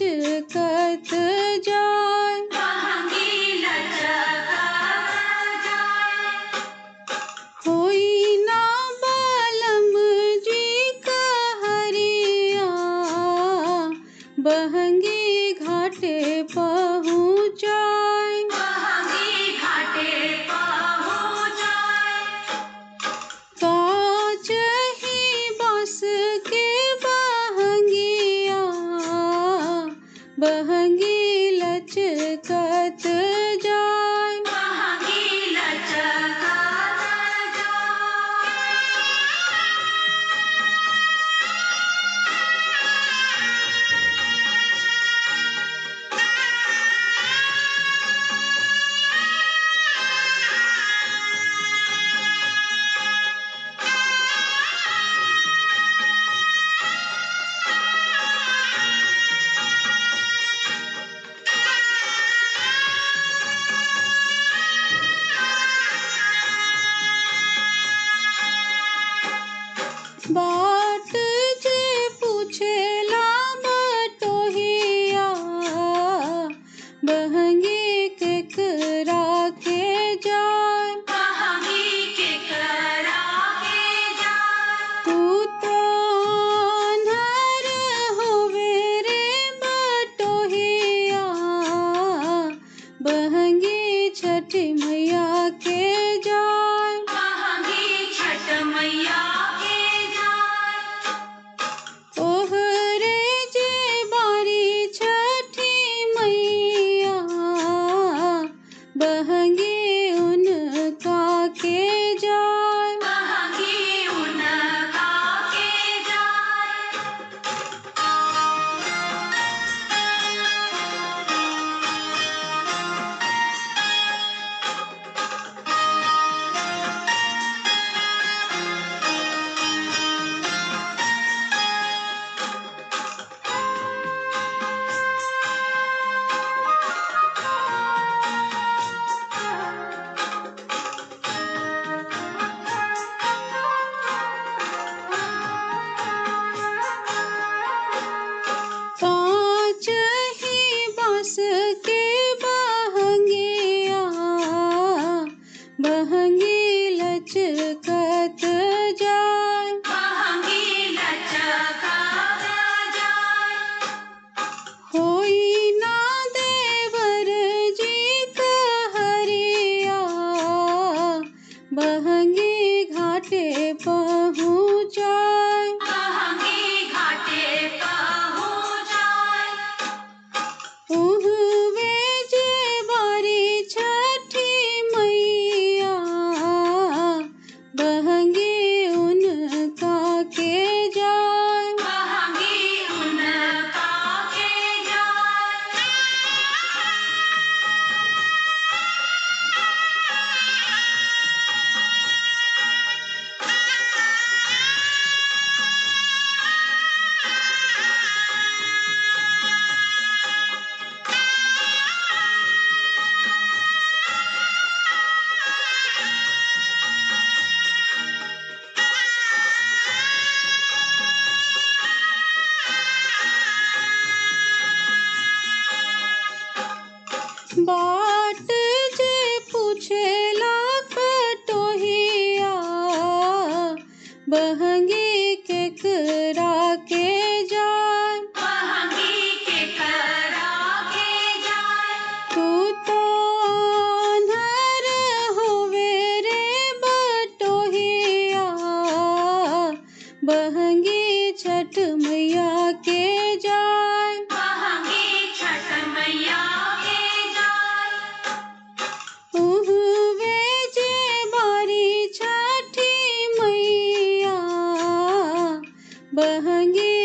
लचकत जाय। बहंगी लचकत जाय। होई ना बालम जी कहरिया, बहंगी घाटे पहुँचाय। बहंगी घाटे पहुँचाय। काच ही बाँस के बहंगिया, बहंगी लचकत जाय। बहंगी लचकत जाय। बाट जे पूछेला बटोहिया, बहंगी केकरा के जाय। बहंगी केकरा के जाय। तू तो अन्हर होवे रे बटोहिया, बहंगी छठ मैया के जाय। बहंगी छठ मैया के जाय। ओहरे जे बारी छठी मैया, बहंगी उनका के जाय। बहंगी उनका के जाय। काच ही बाँस के बहंगिया, बहंगी लचकत जाय। बहंगी लचकत जाय। होई ना देवर जी कहरिया, बहंगी घाटे पहुँचाय। बहंगी घाटे पहुँचाय। उहवे जे बारी छठी मैया, बहंगी उनका के जाय। बहंगी उनका के जाय। बाट जे पूछेला बटोहिया, बहंगी केकरा के जाय। बहंगी केकरा के जाय। तू तो अन्हर होवे रे बटोहिया, बहंगी छठ मैया के जाय। बहंगी छठ मैया के जाय। उहवे जे बारी छठी मैया, बहंगी